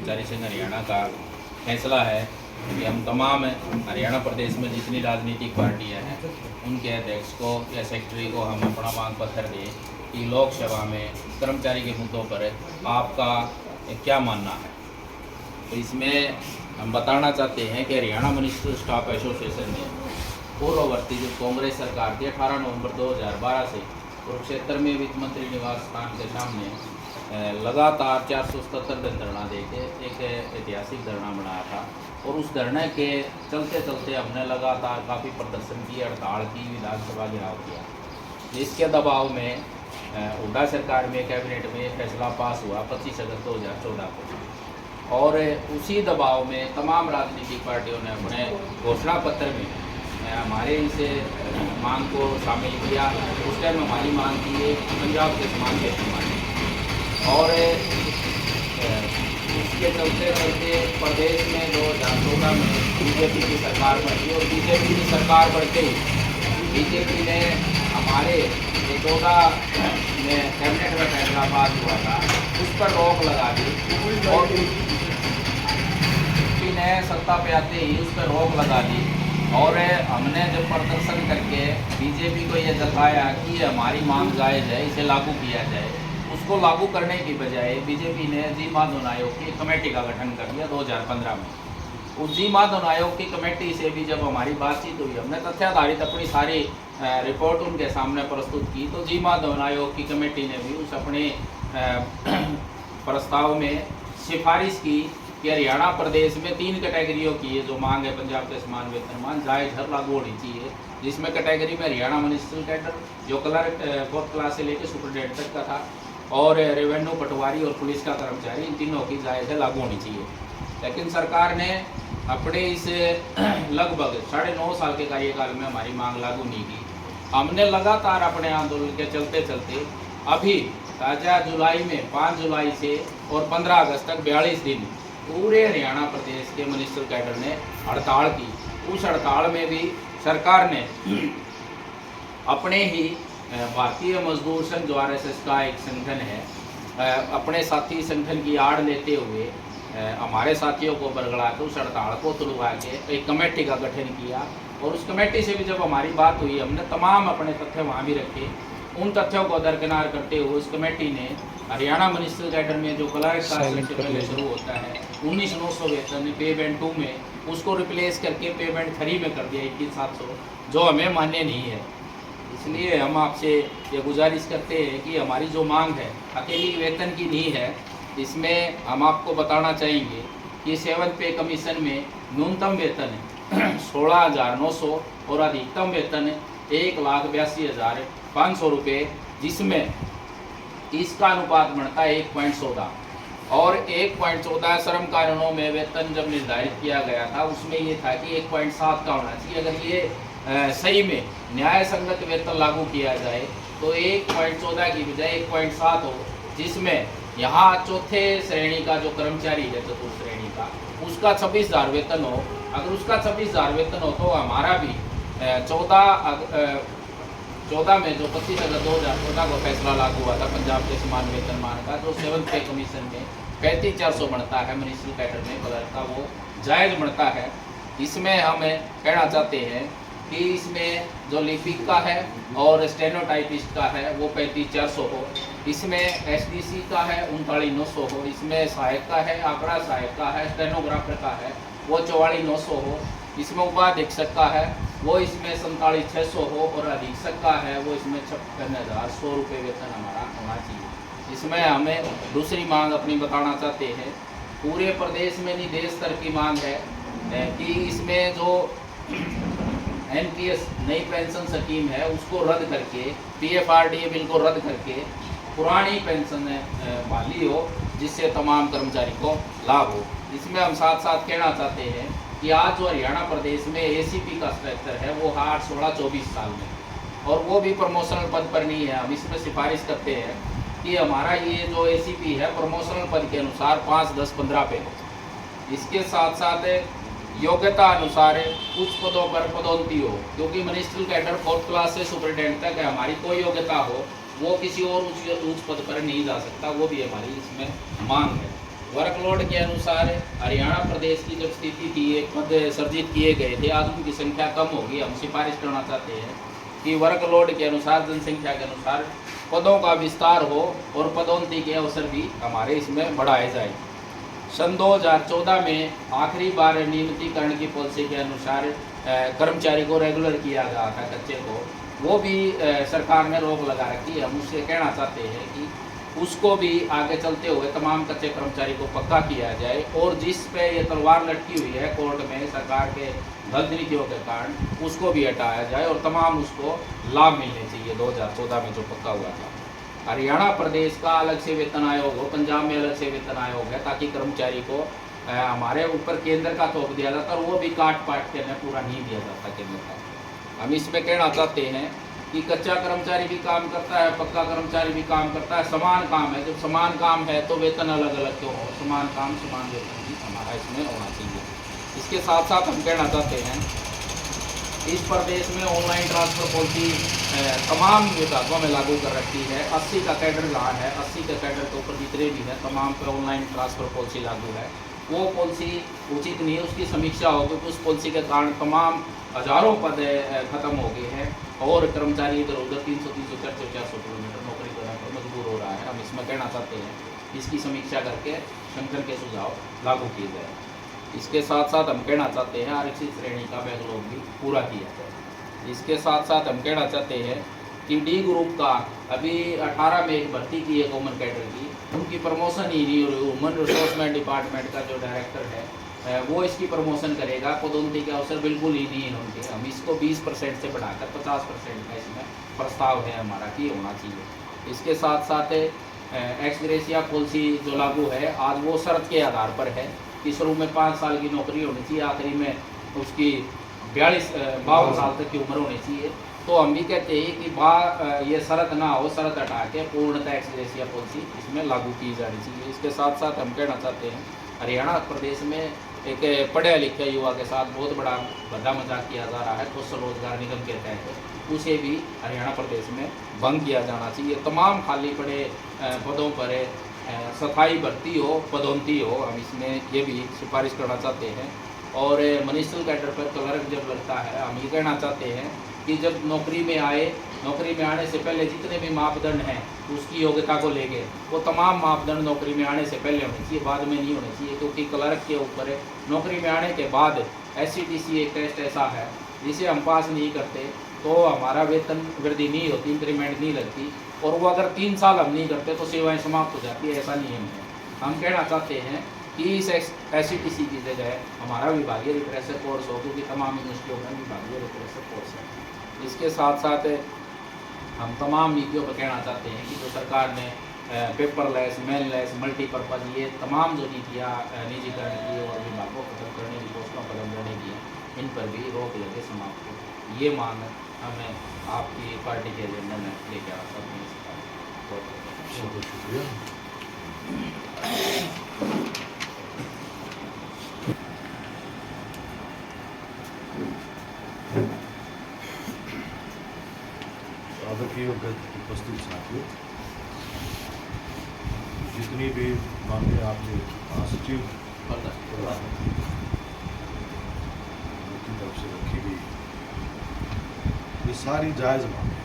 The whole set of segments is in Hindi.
कर्मचारी संघ हरियाणा का फैसला है कि हम तमाम हरियाणा प्रदेश में जितनी राजनीतिक पार्टियां हैं उनके अध्यक्ष को या सेक्रेटरी को हम अपना मांग पत्र दें कि लोकसभा में कर्मचारी के मुद्दों पर आपका क्या मानना है। तो इसमें हम बताना चाहते हैं कि हरियाणा म्यूनिसिपल स्टाफ एसोसिएशन ने पूर्ववर्ती जो कांग्रेस सरकार थी 18 नवंबर 2012 से कुरुक्षेत्र में वित्त मंत्री निवास स्थान के सामने लगातार 477 दिन धरना देके एक ऐतिहासिक धरना बनाया था और उस धरने के चलते चलते हमने लगातार काफ़ी प्रदर्शन की, हड़ताल की, विधानसभा घेराव किया। इसके दबाव में हुड्डा सरकार में कैबिनेट में फैसला पास हुआ 25 अगस्त 2014 को और उसी दबाव में तमाम राजनीतिक पार्टियों ने अपने घोषणा पत्र में हमारे इस मांग को शामिल किया। उस टाइम हमारी मांग थी ये पंजाब के समान के समान और उसके चलते चलते प्रदेश में 2014 में बीजेपी की सरकार बढ़ी और बीजेपी की सरकार बढ़ते ही बीजेपी ने हमारे 2014 में कैबिनेट में फैसला पास हुआ था उस पर रोक लगा दी और बीजेपी ने सत्ता पे आते ही उस पर रोक लगा दी और हमने जब प्रदर्शन करके बीजेपी को ये जताया कि हमारी मांग जायज़ है, इसे लागू किया जाए, उसको लागू करने की बजाय बीजेपी ने जी माधवन आयोग की कमेटी का गठन कर दिया 2015 में। उस जी माधवन आयोग की कमेटी से भी जब हमारी बातचीत हुई, हमने तथ्याधारित अपनी सारी रिपोर्ट उनके सामने प्रस्तुत की, तो जी माधवन आयोग की कमेटी ने भी उस अपने प्रस्ताव में सिफारिश की कि हरियाणा प्रदेश में 3 कैटेगरियों की ये जो मांग है पंजाब के समान वेतनमान जायज़ हर लागू होनी चाहिए, जिसमें कैटेगरी में हरियाणा म्यूनिसिपल कैडर जो क्लर्क 4th क्लास से लेकर सुपरिटेंडेंट तक का था और रेवेन्यू पटवारी और पुलिस का कर्मचारी, इन तीनों की जायज़ है लागू होनी चाहिए। लेकिन सरकार ने अपने इस लगभग 9.5 साल के कार्यकाल में हमारी मांग लागू नहीं की। हमने लगातार अपने आंदोलन के चलते चलते अभी ताज़ा जुलाई में 5 जुलाई से और 15 अगस्त तक 42 दिन पूरे हरियाणा प्रदेश के म्यूनिसिपल कैडर ने हड़ताल की। उस हड़ताल में भी सरकार ने अपने ही भारतीय मजदूर संघ जो RSS का एक संगठन है, अपने साथी संगठन की आड़ लेते हुए हमारे साथियों को बरगला के उस हड़ताल को तुड़वा के एक कमेटी का गठन किया और उस कमेटी से भी जब हमारी बात हुई, हमने तमाम अपने तथ्य वहाँ भी रखे। उन तथ्यों को दरकिनार करते हुए उस कमेटी ने हरियाणा म्यूनिसिपल कैडर में जो क्लर्क का सबसे पहले शुरू होता है 19,900 वेतन पे बैंड 2 में, उसको रिप्लेस करके पे बैंड 3 में कर दिया 21,700, जो हमें मान्य नहीं है। इसलिए हम आपसे ये गुजारिश करते हैं कि हमारी जो मांग है अकेली वेतन की नहीं है। इसमें हम आपको बताना चाहेंगे कि 7th पे कमीशन में न्यूनतम वेतन है 16,900 और अधिकतम वेतन 1,82,500 रुपये, जिसमें इसका अनुपात बनता है 1.14 और 1.14 श्रम कानूनों में वेतन जब निर्धारित किया गया था उसमें ये था कि 1.7 का होना चाहिए। अगर ये सही में न्याय संगत वेतन लागू किया जाए तो 1.14 की बजाय 1.7 हो, जिसमें यहाँ 4थे श्रेणी का जो कर्मचारी है, 4th श्रेणी का, उसका 26,000 वेतन हो। अगर उसका 26,000 वेतन हो तो हमारा भी 14 में जो 25 अगस्त 2014 को फैसला लागू हुआ था पंजाब के समान वेतनमान का, जो 7th पे कमीशन में 35,400 बनता है म्यूनिसिपल कैडर में क्लर्क का, वो जायज़ बनता है। इसमें हम कहना चाहते हैं कि इसमें जो लिपिक का है और स्टेनोटाइपिस्ट का है वो 35,400 हो, इसमें SDC का है 39,900 हो, इसमें सहायक का है, आंकड़ा सहायक का है, स्टेनोग्राफर का है वो 44,900 हो, इसमें उपाधीक्षक का है वो इसमें 47,600 हो और अधीक्षक का है वो इसमें 56,100 रुपये वेतन हमारा होना चाहिए। इसमें हमें दूसरी मांग अपनी बताना चाहते हैं, पूरे प्रदेश में नहीं देश स्तर की मांग है कि इसमें जो NPS नई पेंशन स्कीम है उसको रद्द करके PFRDA बिल को रद्द करके पुरानी पेंशन बहाली हो, जिससे तमाम कर्मचारी को लाभ हो। इसमें हम साथ साथ कहना चाहते हैं कि आज जो हरियाणा प्रदेश में ACP का स्ट्रक्चर है वो 16-24 साल में और वो भी प्रमोशनल पद पर नहीं है। हम इसमें सिफारिश करते हैं कि हमारा ये जो ACP है प्रमोशनल पद के अनुसार 5, 10, 15 पे हो। इसके साथ साथ योग्यता अनुसार उच्च पदों पर पदोन्नति हो, क्योंकि म्यूनिसिपल कैडर 4th क्लास से सुपरिटेंडेंट तक है, हमारी कोई योग्यता हो वो किसी और उच्च पद पर नहीं जा सकता, वो भी हमारी इसमें मांग है। वर्कलोड के अनुसार हरियाणा प्रदेश की जब स्थिति थी, एक पद सर्जित किए गए थे, आज उनकी संख्या कम होगी। हम सिफारिश करना चाहते हैं कि वर्कलोड के अनुसार, जनसंख्या के अनुसार पदों का विस्तार हो और पदोन्नति के अवसर भी हमारे इसमें बढ़ाए जाए। सन 2014 में आखिरी बार नियमितीकरण की पॉलिसी के अनुसार कर्मचारी को रेगुलर किया गया था, कच्चे को, वो भी सरकार ने रोक लगा रखी है। हम उससे कहना चाहते हैं कि उसको भी आगे चलते हुए तमाम कच्चे कर्मचारी को पक्का किया जाए, और जिस पे ये तलवार लटकी हुई है कोर्ट में सरकार के गलत नीतियों के कारण, उसको भी हटाया जाए और तमाम उसको लाभ मिलने चाहिए 2014 में जो पक्का हुआ था। हरियाणा प्रदेश का अलग से वेतन आयोग हो, पंजाब में अलग से वेतन आयोग है, ताकि कर्मचारी को हमारे ऊपर केंद्र का थोप दिया जाता और वो भी काट पाट के पूरा नहीं दिया जाता केंद्र का। हम इसमें कहना चाहते हैं कि कच्चा कर्मचारी भी काम करता है, पक्का कर्मचारी भी काम करता है, समान काम है। जब समान काम है तो वेतन अलग अलग क्यों हो? समान काम समान वेतन भी हमारा इसमें होना चाहिए। इसके साथ साथ हम कहना चाहते हैं, इस प्रदेश में ऑनलाइन ट्रांसफ़र पॉलिसी तमाम विभागों में लागू कर रखी है। 80 का कैडर जहाँ है, 80 के कैडर के ऊपर जितने भी हैं तमाम पर ऑनलाइन ट्रांसफ़र पॉलिसी लागू है। वो पॉलिसी उचित नहीं है, उसकी समीक्षा हो, क्योंकि उस पॉलिसी के कारण तमाम हज़ारों पद खत्म हो गए हैं और कर्मचारी इधर उधर 300, 400 किलोमीटर नौकरी करने पर मजबूर हो रहा है। हम इसमें कहना चाहते हैं इसकी समीक्षा करके संगठन के सुझाव लागू किए जाए। इसके साथ साथ हम कहना चाहते हैं आरक्षित श्रेणी का बैकलॉग भी पूरा किया जाए। इसके साथ साथ हम कहना चाहते हैं कि डी ग्रुप का अभी 18 में एक भर्ती की है कॉमन कैडर की, उनकी प्रमोशन ही नहीं हो रही। ह्यूमन रिसोर्समेंट डिपार्टमेंट का जो डायरेक्टर है वो इसकी प्रमोशन करेगा, पदोन्नति के अवसर बिल्कुल ही नहीं है उनके। हम इसको 20% से बढ़ाकर 50% का इसमें प्रस्ताव है हमारा कि होना चाहिए। इसके साथ साथ एक्स ग्रेशिया पॉलिसी जो लागू है आज, वो शर्त के आधार पर है कि शुरू में 5 साल की नौकरी होनी चाहिए, आखिरी में उसकी 52 साल तक की उम्र होनी चाहिए। तो हम भी कहते हैं कि ये शर्त ना हो, शर्त हटा के पूर्णतः एक्स ग्रेशिया पॉलिसी इसमें लागू की जानी चाहिए। इसके साथ साथ हम कहना चाहते हैं हरियाणा प्रदेश में एक पढ़े लिखे युवा के साथ बहुत बड़ा भद्दा मजाक किया जा रहा है, कौशल रोजगार निगम के तहत, उसे भी हरियाणा प्रदेश में भंग किया जाना चाहिए। तमाम खाली पड़े पदों पर स्थायी भर्ती हो, पदोन्नति हो, हम इसमें ये भी सिफारिश करना चाहते हैं। और म्युनिसिपल कैडर पर क्लर्क जब लगता है, हम ये कहना चाहते हैं कि जब नौकरी में आए, नौकरी में आने से पहले जितने भी मापदंड हैं उसकी योग्यता को लेके, वो तमाम मापदंड नौकरी में आने से पहले होने चाहिए, बाद में नहीं होने चाहिए। क्योंकि क्लर्क के ऊपर नौकरी में आने के बाद SCTC एक टेस्ट ऐसा है जिसे हम पास नहीं करते तो हमारा वेतन वृद्धि नहीं होती, इंक्रीमेंट नहीं लगती, और वो अगर 3 साल हम नहीं करते तो सेवाएं समाप्त हो जाती है, ऐसा नियम है। हम कहना चाहते हैं कि इस SCTC की जगह हमारा विभागीय रिफ्रेशर कोर्स हो, क्योंकि तमाम यूनिवर्सिटियों में विभागीय रिफ्रेशर कोर्स है। इसके साथ साथ हम तमाम नीतियों पर कहना चाहते हैं कि जो सरकार ने पेपरलेस, मेनलेस, मल्टीपर्पज़, ये तमाम जो नीतियाँ निजीकरण की और विभागों को खत्म करने की, पोस्टों को खत्म करने की, इन पर भी रोक लगे, समाप्त हो। ये मांग हमें आपकी पार्टी के एजेंडा में लेके आ सकते हैं। बहुत शुक्रिया। आदरणीय उपस्थित साथियों, जितनी भी मांगे आपने महासचिव की तरफ से रखी गई, ये सारी जायज़ मांगे,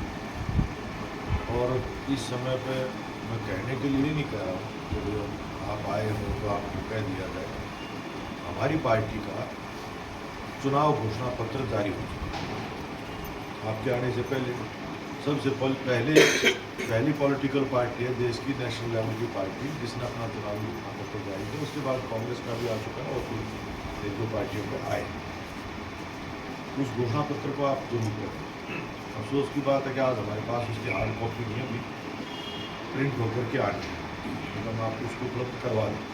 और इस समय पे मैं कहने के लिए नहीं कह रहा हूँ कि आप आए हो तो आपको कह दिया जाए। हमारी पार्टी का चुनाव घोषणा पत्र जारी हो चुका है। आपके आने से पहले सबसे पहली पॉलिटिकल पार्टी है देश की, नेशनल लेवल की पार्टी, जिसने अपना चुनावी घोषणा पत्र जारी किया। उसके बाद कांग्रेस का भी आ चुका है और कुछ एक दो पार्टियों में आए। उस घोषणा पत्र को आप जरूर करें। अफसोस की बात है कि आज हमारे पास उसकी हार्ड कॉपी नहीं है, अभी प्रिंट होकर के आ रही है, तो हम आपको उसको उपलब्ध करवा दें।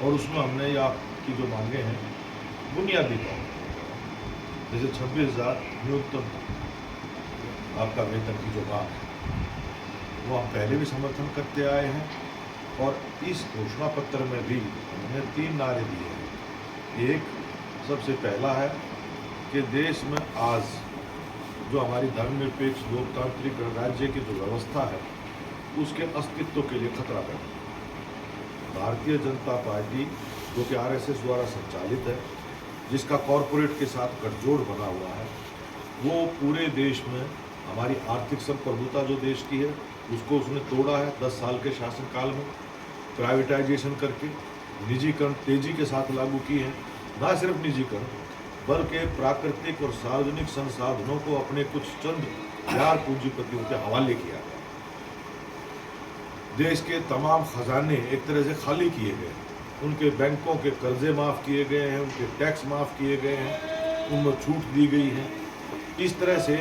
और उसमें हमने आपकी जो मांगे हैं बुनियादी तौर पर, जैसे 26,000 न्यूनतम आपका वेतन की जो मांग है, वो हम पहले भी समर्थन करते आए हैं, और इस घोषणा पत्र में भी हमने 3 नारे दिए हैं। एक सबसे पहला है कि देश में आज जो हमारी धर्मनिरपेक्ष लोकतांत्रिक गणराज्य की जो व्यवस्था है, उसके अस्तित्व के लिए खतरा पैदा। भारतीय जनता पार्टी, जो कि आरएसएस द्वारा संचालित है, जिसका कॉरपोरेट के साथ गठजोड़ बना हुआ है, वो पूरे देश में हमारी आर्थिक संप्रभुता जो देश की है उसको उसने तोड़ा है। 10 साल के शासनकाल में प्राइवेटाइजेशन करके निजीकरण तेजी के साथ लागू किए हैं। ना सिर्फ निजीकरण बल्कि प्राकृतिक और सार्वजनिक संसाधनों को अपने कुछ चंद यार पूंजीपतियों के हवाले किया गया। देश के तमाम खजाने एक तरह से खाली किए गए, उनके बैंकों के कर्जे माफ़ किए गए हैं, उनके टैक्स माफ़ किए गए हैं, उनमें छूट दी गई है। इस तरह से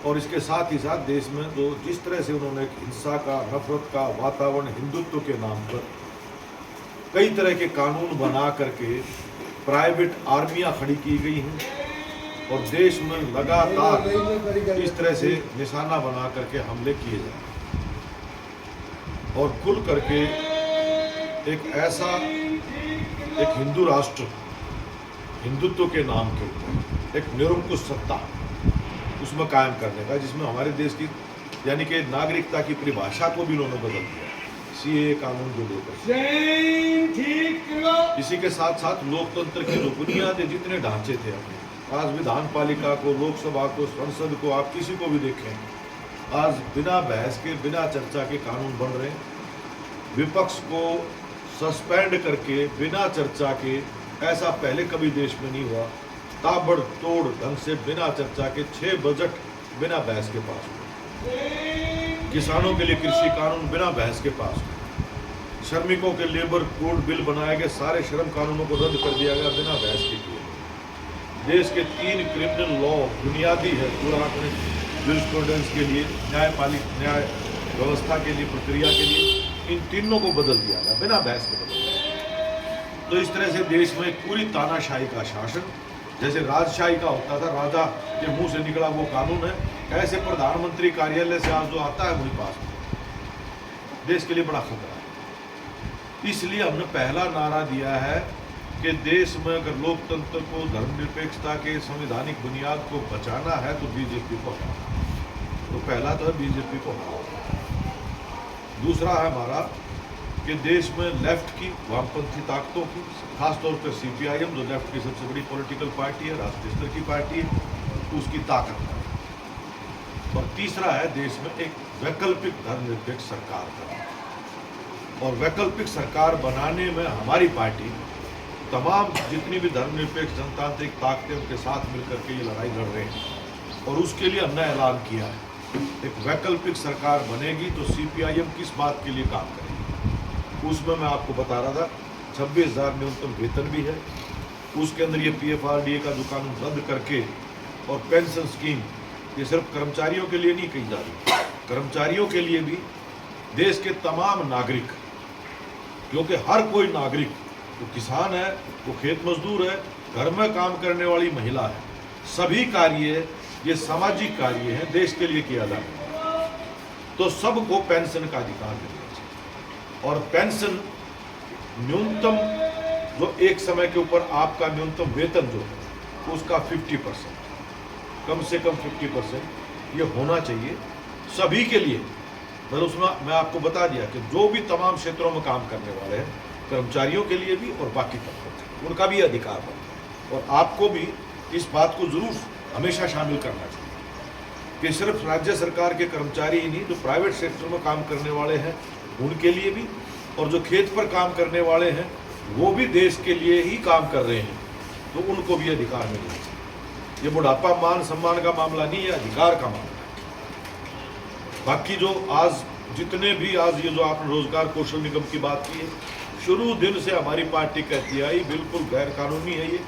और इसके साथ ही साथ देश में जो जिस तरह से उन्होंने हिंसा का, नफरत का वातावरण, हिंदुत्व के नाम पर कई तरह के कानून बना करके प्राइवेट आर्मियां खड़ी की गई हैं और देश में लगातार इस तरह से निशाना बना करके हमले किए जा रहे हैं। और खुल करके एक ऐसा एक हिंदू राष्ट्र हिंदुत्व के नाम के ऊपर एक निरंकुश सत्ता उसमें कायम करने का, जिसमें हमारे देश की यानी कि नागरिकता की परिभाषा को भी उन्होंने बदल दिया सीए कानून को लेकर। इसी के साथ साथ लोकतंत्र के जो बुनियादी जितने ढांचे थे अपने, आज विधान पालिका को, लोकसभा को, संसद को, आप किसी को भी देखें, आज बिना बहस के, बिना चर्चा के कानून बन रहे हैं। विपक्ष को सस्पेंड करके बिना चर्चा के, ऐसा पहले कभी देश में नहीं हुआ। ताबड़तोड़ ढंग से बिना चर्चा के 6 बजट बिना बहस के पास हुए। किसानों के लिए कृषि कानून बिना बहस के पास हुए। श्रमिकों के लेबर कोड बिल बनाए गए, सारे श्रम कानूनों को रद्द कर दिया गया बिना बहस के किए। देश के 3 क्रिमिनल लॉ बुनियादी है पूरा अपने जूरिस्प्रूडेंस के लिए, न्याय व्यवस्था के लिए, प्रक्रिया के लिए, इन तीनों को बदल दिया गया बिना बहस के बदल दिया। तो इस तरह से देश में एक पूरी तानाशाही का शासन, जैसे राजशाही का होता था, राजा के मुंह से निकला वो कानून है, ऐसे प्रधानमंत्री कार्यालय से आज जो आता है वही पास में। देश के लिए बड़ा खतरा है। इसलिए हमने पहला नारा दिया है कि देश में अगर लोकतंत्र को, धर्मनिरपेक्षता के संवैधानिक बुनियाद को बचाना है तो बीजेपी को हटाओ। तो पहला तो है बीजेपी को हटाओ। दूसरा है हमारा कि देश में लेफ्ट की, वामपंथी ताकतों की, खासतौर पर सीपीआईएम जो लेफ्ट की सबसे बड़ी पॉलिटिकल पार्टी है, राष्ट्रीय स्तर की पार्टी है, उसकी ताकत है। और तीसरा है देश में एक वैकल्पिक धर्मनिरपेक्ष सरकार का। और वैकल्पिक सरकार बनाने में हमारी पार्टी तमाम जितनी भी धर्मनिरपेक्ष जनतांत्रिक ताकतें उनके साथ मिलकर के ये लड़ाई लड़ रहे हैं। और उसके लिए हमने ऐलान किया है, एक वैकल्पिक सरकार बनेगी तो सीपीआईएम किस बात के लिए काम करेगी। उसमें मैं आपको बता रहा था 26,000 न्यूनतम वेतन भी है। उसके अंदर ये पीएफआरडीए का जो कानून रद्द करके और पेंशन स्कीम, ये सिर्फ कर्मचारियों के लिए नहीं कही जा रही, कर्मचारियों के लिए भी देश के तमाम नागरिक, क्योंकि हर कोई नागरिक, वो किसान है, वो खेत मजदूर है, घर में काम करने वाली महिला है, सभी कार्य ये सामाजिक कार्य हैं, देश के लिए किया जा रहा है। तो सबको पेंशन का अधिकार मिलना चाहिए। और पेंशन न्यूनतम जो एक समय के ऊपर आपका न्यूनतम वेतन जो है उसका 50%, कम से कम 50% ये होना चाहिए सभी के लिए। मतलब उसमें मैं आपको बता दिया कि जो भी तमाम क्षेत्रों में काम करने वाले हैं, कर्मचारियों के लिए भी और बाकी तबकों के, उनका भी अधिकार बनता है। और आपको भी इस बात को ज़रूर हमेशा शामिल करना चाहिए कि सिर्फ राज्य सरकार के कर्मचारी ही नहीं, जो प्राइवेट सेक्टर में काम करने वाले हैं उनके लिए भी, और जो खेत पर काम करने वाले हैं वो भी देश के लिए ही काम कर रहे हैं, तो उनको भी अधिकार मिलना चाहिए। ये बुढ़ापा मान सम्मान का मामला नहीं है, अधिकार का मामला है। बाकी जो आज जितने भी आज ये जो आपने रोजगार कौशल निगम की बात की है, शुरू दिन से हमारी पार्टी कहती आई बिल्कुल गैर कानूनी है। ये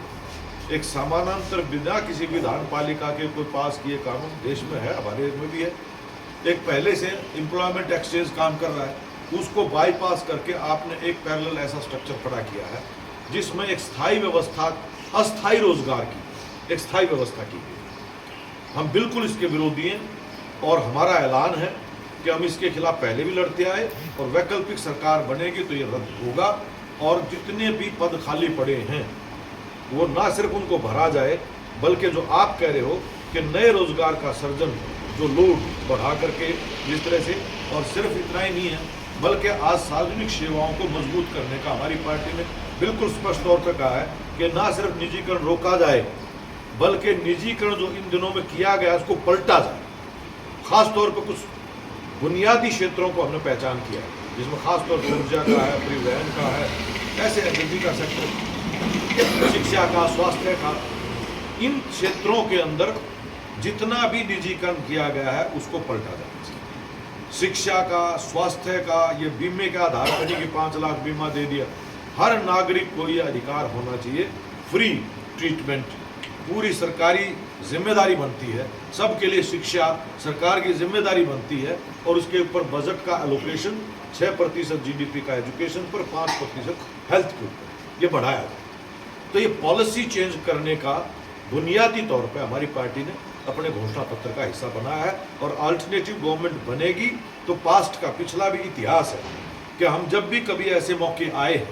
एक समानांतर बिना किसी विधान पालिका के कोई पास किए कानून देश में है, हमारे में भी है। एक पहले से एम्प्लॉयमेंट एक्सचेंज काम कर रहा है, उसको बाईपास करके आपने एक पैरेलल ऐसा स्ट्रक्चर खड़ा किया है जिसमें एक स्थायी व्यवस्था, अस्थायी रोजगार की एक स्थायी व्यवस्था की गई। हम बिल्कुल इसके विरोधी हैं और हमारा ऐलान है कि हम इसके खिलाफ पहले भी लड़ते आए, और वैकल्पिक सरकार बनेगी तो ये रद्द होगा। और जितने भी पद खाली पड़े हैं वो ना सिर्फ उनको भरा जाए, बल्कि जो आप कह रहे हो कि नए रोजगार का सर्जन, जो लोड बढ़ा करके जिस तरह से, और सिर्फ इतना ही नहीं है, बल्कि आज सार्वजनिक सेवाओं को मजबूत करने का हमारी पार्टी ने बिल्कुल स्पष्ट तौर पर कहा है कि ना सिर्फ निजीकरण रोका जाए, बल्कि निजीकरण जो इन दिनों में किया गया उसको पलटा जाए। खास तौर पर कुछ बुनियादी क्षेत्रों को हमने पहचान किया है, जिसमें खास तौर पर ऊर्जा का है, परिवहन का है, ऐसे एनर्जी का सेक्टर, शिक्षा का, स्वास्थ्य का, इन क्षेत्रों के अंदर जितना भी निजीकरण किया गया है उसको पलटा जाना चाहिए। शिक्षा का, स्वास्थ्य का, ये बीमे का आधार पर कि 5 लाख बीमा दे दिया, हर नागरिक को ये अधिकार होना चाहिए। फ्री ट्रीटमेंट पूरी सरकारी जिम्मेदारी बनती है, सबके लिए शिक्षा सरकार की जिम्मेदारी बनती है, और उसके ऊपर बजट का एलोकेशन 6% जीडीपी का एजुकेशन पर, 5% हेल्थ के ऊपर ये बढ़ाया जाए। तो ये पॉलिसी चेंज करने का बुनियादी तौर पर हमारी पार्टी ने अपने घोषणा पत्र का हिस्सा बनाया है। और अल्टरनेटिव गवर्नमेंट बनेगी तो पास्ट का पिछला भी इतिहास है कि हम जब भी कभी ऐसे मौके आए हैं,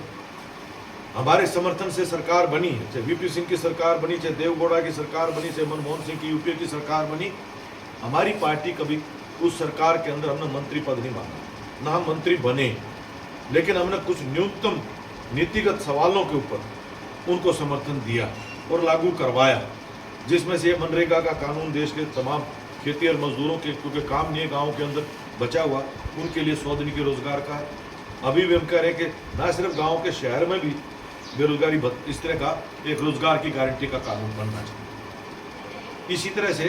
हमारे समर्थन से सरकार बनी है, चाहे वीपी सिंह की सरकार बनी, चाहे देवगौड़ा की सरकार बनी, चाहे मनमोहन सिंह की यूपीए की सरकार बनी, हमारी पार्टी कभी उस सरकार के अंदर हमने मंत्री पद नहीं मांगा, ना हम मंत्री बने, लेकिन हमने कुछ न्यूनतम नीतिगत सवालों के ऊपर उनको समर्थन दिया और लागू करवाया, जिसमें से मनरेगा का कानून देश के तमाम खेती और मजदूरों के, क्योंकि काम नहीं है गाँव के अंदर बचा हुआ, उनके लिए 100 दिन के रोजगार का है। अभी भी हम कह रहे हैं कि ना सिर्फ गांव के, शहर में भी बेरोजगारी इस तरह का एक रोजगार की गारंटी का कानून बनना चाहिए। इसी तरह से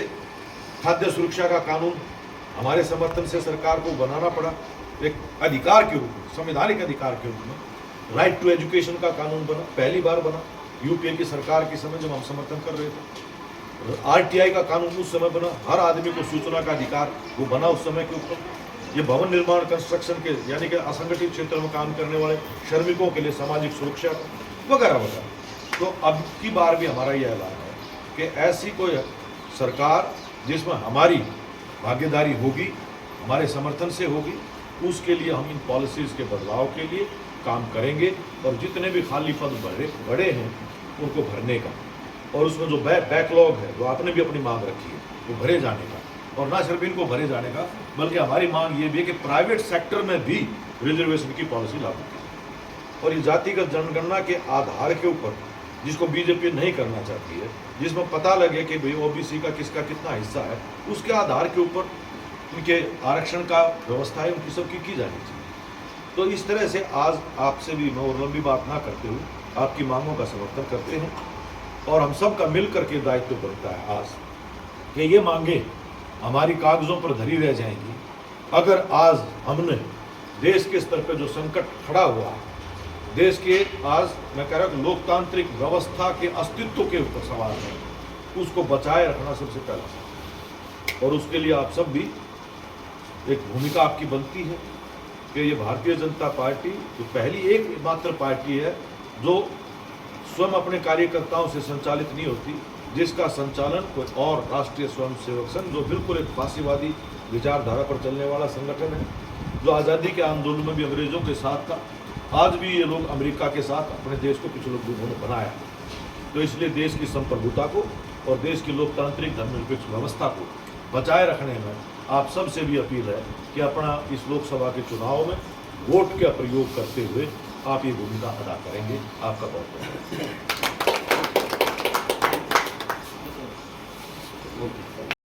खाद्य सुरक्षा का कानून हमारे समर्थन से सरकार को बनाना पड़ा, एक अधिकार के रूप में, संवैधानिक अधिकार के रूप में। राइट टू एजुकेशन का कानून बना, पहली बार बना यूपीए की सरकार के समय जब हम समर्थन कर रहे थे। आरटीआई का कानून उस समय बना, हर आदमी को सूचना का अधिकार वो बना उस समय के ऊपर। ये भवन निर्माण कंस्ट्रक्शन के, यानी कि असंगठित क्षेत्र में काम करने वाले श्रमिकों के लिए सामाजिक सुरक्षा वगैरह वगैरह। तो अब की बार भी हमारा यह ऐलान है कि ऐसी कोई सरकार जिसमें हमारी भागीदारी होगी, हमारे समर्थन से होगी, उसके लिए हम इन पॉलिसीज़ के बदलाव के लिए काम करेंगे, और जितने भी खाली पद बड़े हैं उनको भरने का, और उसमें जो बैकलॉग है, जो आपने भी अपनी मांग रखी है, वो भरे जाने का, और ना सिर्फ इनको भरे जाने का, बल्कि हमारी मांग ये भी है कि प्राइवेट सेक्टर में भी रिजर्वेशन की पॉलिसी लागू की। और ये जातिगत जनगणना के आधार के ऊपर, जिसको बीजेपी नहीं करना चाहती है, जिसमें पता लगे कि भाई ओबीसी का किसका कितना हिस्सा है, उसके आधार के ऊपर उनके आरक्षण का व्यवस्था है, उनकी सबकी की जानी चाहिए। तो इस तरह से आज आपसे भी मैं और लंबी बात ना करते हुए आपकी मांगों का समर्थन करते हैं, और हम सब का मिल करके दायित्व बनता है आज कि ये मांगे हमारी कागजों पर धरी रह जाएंगी अगर आज हमने देश के स्तर पर जो संकट खड़ा हुआ है, देश के आज मैं कह रहा हूँ लोकतांत्रिक व्यवस्था के अस्तित्व के ऊपर सवाल है, उसको बचाए रखना सबसे पहला। और उसके लिए आप सब भी एक भूमिका आपकी बनती है कि ये भारतीय जनता पार्टी जो पहली एक मात्र पार्टी है जो स्वयं अपने कार्यकर्ताओं से संचालित नहीं होती, जिसका संचालन कोई और राष्ट्रीय स्वयंसेवक संघ, जो बिल्कुल एक फांसीवादी विचारधारा पर चलने वाला संगठन है, जो आज़ादी के आंदोलन में भी अंग्रेजों के साथ था, आज भी ये लोग अमेरिका के साथ अपने देश को कुछ लोग उन्होंने बनाया। तो इसलिए देश की संप्रभुता को और देश की लोकतांत्रिक धर्मनिरपेक्ष व्यवस्था को बचाए रखने में आप सबसे भी अपील है कि अपना इस लोकसभा के चुनाव में वोट का प्रयोग करते हुए आप ये भूमिका अदा करेंगे। आपका बहुत बहुत